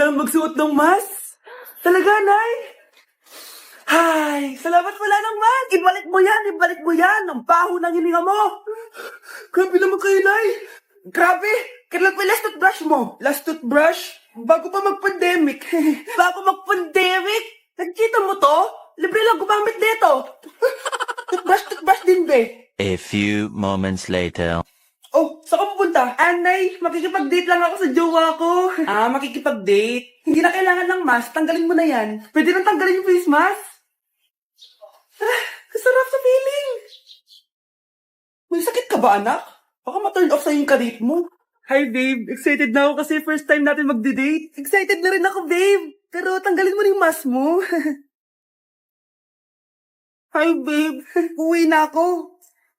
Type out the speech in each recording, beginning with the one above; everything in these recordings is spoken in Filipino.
kailangan magsuot ng mask? Talaga, Nay? Ay, salamat wala ng mask. Ibalik mo yan. Ang baho ng hininga mo. Grabe naman kayo, Nay. Grabe. Kailan pa last toothbrush mo? Last toothbrush? Bago pa mag-pandemic. Bago mag-pandemic? Nagkita mo to? Libre lang gumamit dito. Toothbrush din, be. A few moments later. Oh, saan ka pupunta? Anay, makikipag-date lang ako sa jowa ko. Makikipag-date? Hindi na kailangan ng mask, tanggalin mo na yan. Pwede nang tanggalin yung face mask? Sarap sa feeling. May sakit ka ba, anak? Baka ma-turn off sa'yo yung karit mo. Hi, babe. Excited na ako kasi first time natin magde-date. Excited na rin ako, babe. Pero tanggalin mo na yung mask mo. Hi, babe. Uwi na ako.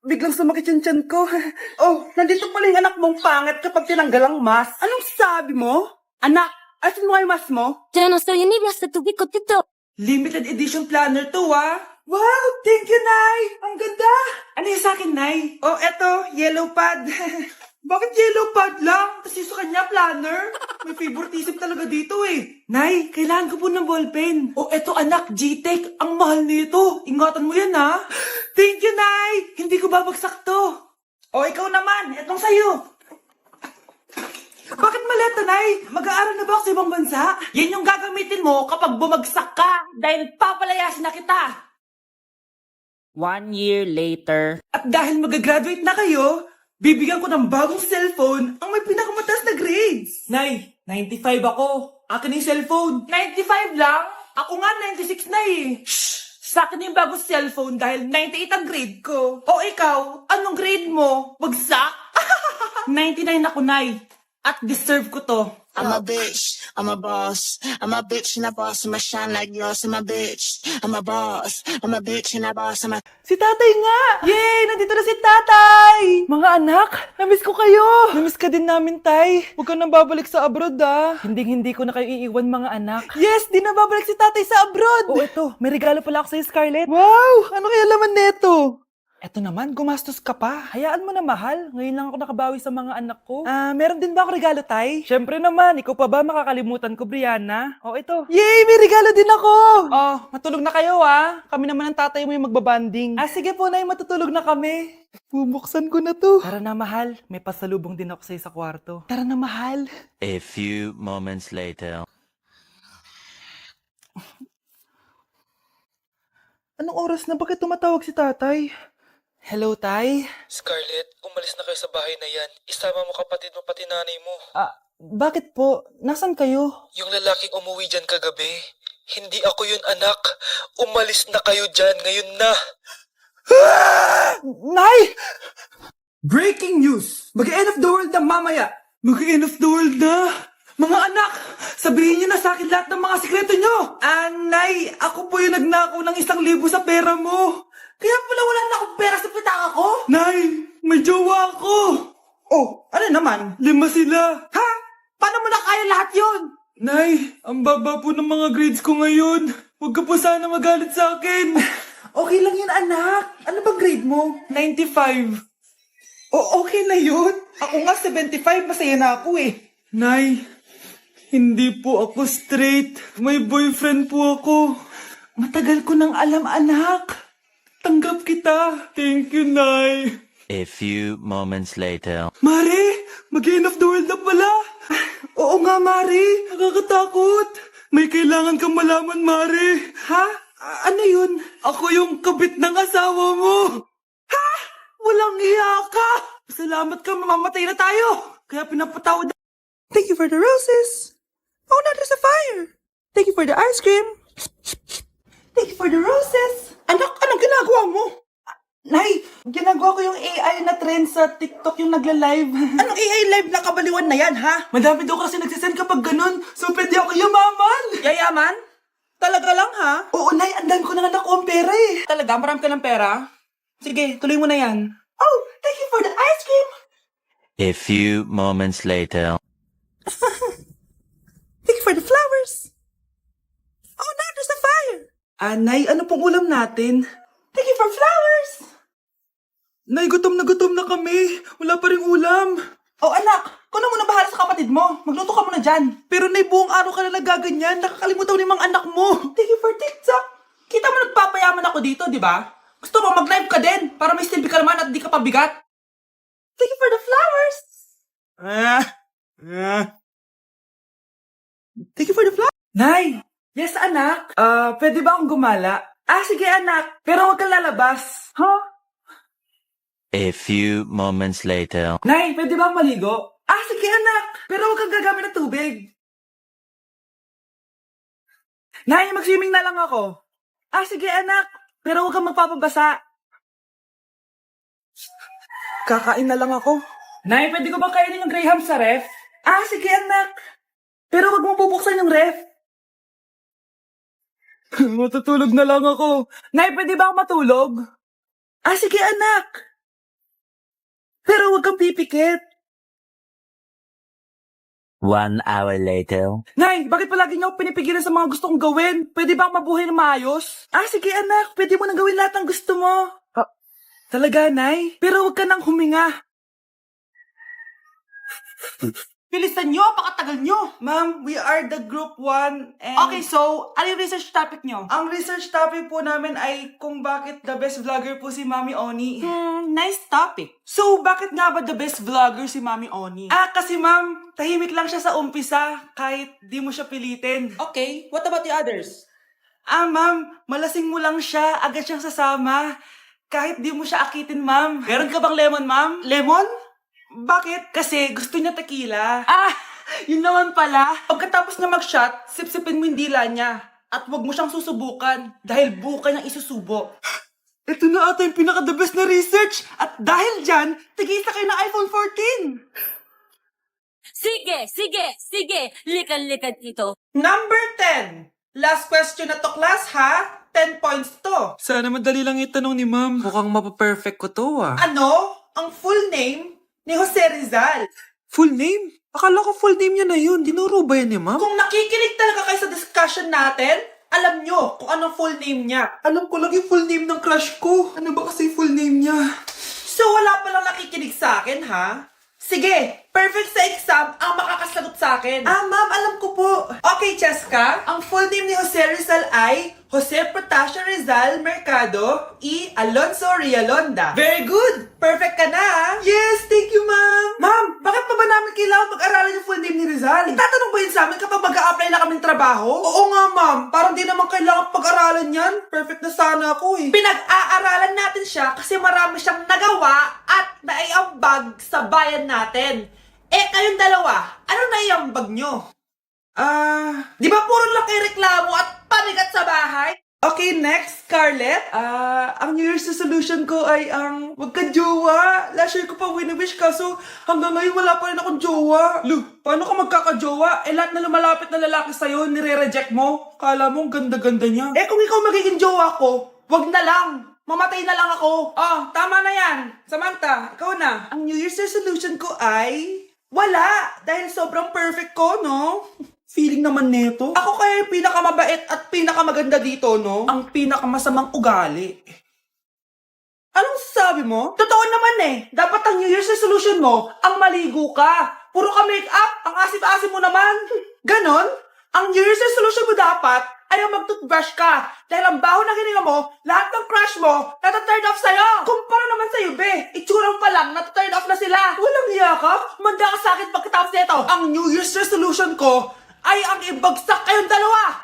Biglang sumakit yung tiyan ko. Oh, nandito pala yung anak mong pangit kapag tinanggal ang mask. Anong sabi mo? Anak, asin mo nga yung mask mo? じゃあそういう指輪さとびこってと。 Limited edition planner to, ah. Wow, thank you, Nay. Ang ganda. Ano yung sa akin, Nay? Oh, eto, yellow pad. Bakit yellow pad lang? Tapos yung sa kanya, planner. May favoritism talaga dito eh. Nay, kailangan ko po ng ballpen. Oh, eto anak, G-Tech. Ang mahal nito. Ingatan mo yan, ha? Thank you, Nay. Hindi ko babagsak to. Oh, ikaw naman. Etong sa'yo. Bakit maleta, Nay? Mag-aaral na ba ako sa ibang bansa? Yan yung gagamitin mo kapag bumagsak ka. Dahil papalayasin na kita. 1 year later. At dahil mag-graduate na kayo, bibigyan ko ng bagong cellphone ang may pinakamataas na grades. Nay, 95 ako. Akin yung cellphone. 95 lang? Ako nga 96 na eh. Shh! Sa akin yung bagong cellphone dahil 98 ang grade ko. O ikaw, anong grade mo? Bagsak? 99 ako, Nay. At deserve ko to. I'm a bitch, I'm a boss, I'm a bitch and a boss, I'm a shine like yours, I'm a bitch, I'm a boss, I'm a bitch and a boss, I'm a... Si tatay nga! Yay! Nandito na si tatay! Mga anak, namiss ko kayo! Namiss ka din namin, tay. Huwag ka nang babalik sa abroad, ah. Hindi ko na kayo iiwan, mga anak. Yes! Di na babalik si tatay sa abroad! Oh, eto. May regalo pala ako sa'yo, Scarlett. Wow! Ano kaya laman neto? Eto naman, gumastos ka pa. Hayaan mo na, mahal. Ngayon lang ako nakabawi sa mga anak ko. Meron din ba ako regalo, tay? Syempre naman, ikaw pa ba makakalimutan ko, Brianna? Oh, ito. Yay! May regalo din ako! Oh, matulog na kayo, ah. Kami naman ng tatay mo yung magbabanding. Sige po, Nay, matutulog na kami. Bubuksan ko na to. Tara na, mahal. May pasalubong din ako sa'yo sa kwarto. Tara na, mahal. A few moments later. Anong oras na? Bakit tumatawag si tatay? Hello, tay? Scarlett, umalis na kayo sa bahay na yan. Isama mo kapatid mo pati nanay mo. Bakit po? Nasaan kayo? Yung lalaking umuwi dyan kagabi, hindi ako yun anak. Umalis na kayo dyan ngayon na. Nay! Breaking news! Mag-end of the world na mamaya! Mag-end of the world na! Mga anak! Sabihin niyo na sa akin lahat ng mga sikreto niyo! Nay! Ako po yung nagnakaw ng 1,000 sa pera mo! Kaya pala wala na akong pera sa pitaka ko? Nay! May jowa ako! Oh, ano naman? 5 sila! Ha? Paano mo na kaya lahat yun? Nay, ang baba po ng mga grades ko ngayon. Huwag ka po sana magalit sa akin. Okay lang yun, anak. Ano bang grade mo? 95. Okay na yun. Ako nga 75, masaya na ako eh. Nay, hindi po ako straight. May boyfriend po ako. Matagal ko nang alam, anak. Tanggap kita. Thank you, Nay. A few moments later. Mari, mag-end of the world na pala. Oo nga, Mari. Nakakatakot. May kailangan kang malaman, Mari. Ha? Ano yun? Ako yung kabit ng asawa mo. Ha? Walang iya ka. Salamat ka, mamamatay na tayo. Kaya pinapatawad. Thank you for the roses. Oh, now there's a fire. Thank you for the ice cream. Thank you for the roses. Anak, anong ginagawa mo? Nay, ginagawa ko yung AI na trend sa TikTok yung nagla-live. Anong AI live na kabaliwan na yan, ha? Madami daw kasi nagsisend kapag ganun. So, pwede ako yumaman. Yayaman? Talaga lang, ha? Oo, Nay, andan ko na nga nakuha ang pera eh. Talaga? Marami ka ng pera? Sige, tuloy mo na yan. Oh, thank you for the ice cream. A few moments later. Thank you for the flowers. Oh, now there's a fire. Nay, ano pong ulam natin? Thank you for flowers. Nay, gutom na kami. Wala pa ring ulam. Oh anak, ikaw na muna bahala sa kapatid mo. Magluto ka muna dyan. Pero Nay, buong araw ka na nagaganyan. Nakakalimutan mo ni mga anak mo. Thank you for TikTok. Kita mo nagpapayaman ako dito, di ba? Gusto mo mag-live ka din para may silbi ka naman at di ka pabigat. Thank you for the flowers. Thank you for the flowers. Nay! Yes, anak. Pwede ba akong gumala? Sige, anak. Pero huwag kang lalabas. Huh? A few moments later. Nay, pwede ba akong maligo? Sige, anak. Pero huwag kang gagamit ng tubig. Nay, mag-swimming na lang ako. Sige, anak. Pero huwag kang magpapabasa. Kakain na lang ako. Nay, pwede ko bang kainin yung Graham sa ref? Sige, anak. Pero huwag mo bubuksan yung ref. Matutulog na lang ako. Nay, pwede ba ako matulog? Sige, anak. Pero huwag kang pipikit. 1 hour later. Nay, bakit palagi niyo ako pinipigilan sa mga gusto kong gawin? Pwede ba ako mabuhay na maayos? Sige, anak. Pwede mo nang gawin lahat ng gusto mo. Talaga, Nay? Pero huwag ka nang huminga. Bilisan nyo, pakatagal nyo. Ma'am, we are the group 1 and... Okay, so, ano yung research topic nyo? Ang research topic po namin ay kung bakit the best vlogger po si Mami Oni. Nice topic. So, bakit nga ba the best vlogger si Mami Oni? Kasi ma'am, tahimik lang siya sa umpisa kahit di mo siya pilitin. Okay, what about the others? Ma'am, malasing mo lang siya, agad siyang sasama. Kahit di mo siya akitin, ma'am. Meron ka bang lemon, ma'am? Lemon? Bakit? Kasi gusto niya tequila. Yun naman pala. Pagkatapos niya mag-shot, sipsipin mo yung dila niya. At huwag mo siyang susubukan dahil buka niyang isusubo. Ito na ata yung pinaka-the best na research. At dahil dyan, tigisa kayo ng iPhone 14. Sige. Likan dito. Number 10. Last question na to, class, ha? 10 points to. Sana madali lang itanong ni ma'am. Mukhang mapaperfect ko to, Ano? Ang full name ni Jose Rizal. Full name? Akala ko full name niya na yun. Dinuro ba yan ni ma'am? Kung nakikinig talaga kayo sa discussion natin, alam nyo kung anong full name niya. Alam ko lang yung full name ng crush ko. Ano ba kasi full name niya? So wala palang nakikinig sa akin, ha? Sige, perfect sa exam ang makakasagot sa akin. Ma'am, alam ko po. Okay, Cheska, ang full name ni Jose Rizal ay Jose Protasio Rizal Mercado E. Alonso Rialonda. Very good! Perfect ka na, Yes, thank you, ma'am. Ma'am, bakit pa ba namin kailangan mag-aralan yung full name ni Rizal? Itatanong ba yun sa amin kapag mag-a-apply na kaming trabaho? Oo nga, ma'am. Parang di naman kailangan pag-aralan yan. Perfect na sana ako Pinag-aaralan natin siya kasi marami siyang nagawa at naiambag sa bayan natin. Kayong dalawa, ano naiambag nyo? Di ba puro lang kayo reklamo at panigat sa bahay? Okay, next, Scarlett. Ang New Year's resolution ko ay ang wag ka jowa. Last year ko pa wini-wish kaso hanggang ngayon wala pa rin akong jowa. Paano ka magkakajowa? Lahat na lumalapit na lalaki sa'yo, nire-reject mo. Kala mo ang ganda-ganda niya. Kung ikaw magiging jowa ko, wag na lang. Mamatay na lang ako. Tama na yan. Samantha, ikaw na. Ang New Year's resolution ko ay wala. Dahil sobrang perfect ko, no? Feeling naman neto. Ako kaya yung pinakamabait at pinakamaganda dito, no? Ang pinakamasamang ugali. Anong sabi mo? Totoo naman Dapat ang New Year's resolution mo, ang maligo ka. Puro ka make-up, ang asim-asim mo naman. Ganon? Ang New Year's resolution mo dapat ay ang mag-toothbrush ka. Dahil ang baho na hininga mo, lahat ng crush mo, nata-turn off sa'yo. Kumpara naman sa'yo, be. Itsurang pa lang, nata-turn off na sila. Walang yakap. Manda ka sa akin pagkatapos nito. Ang New Year's resolution ko ay ang ibagsak kayong dalawa.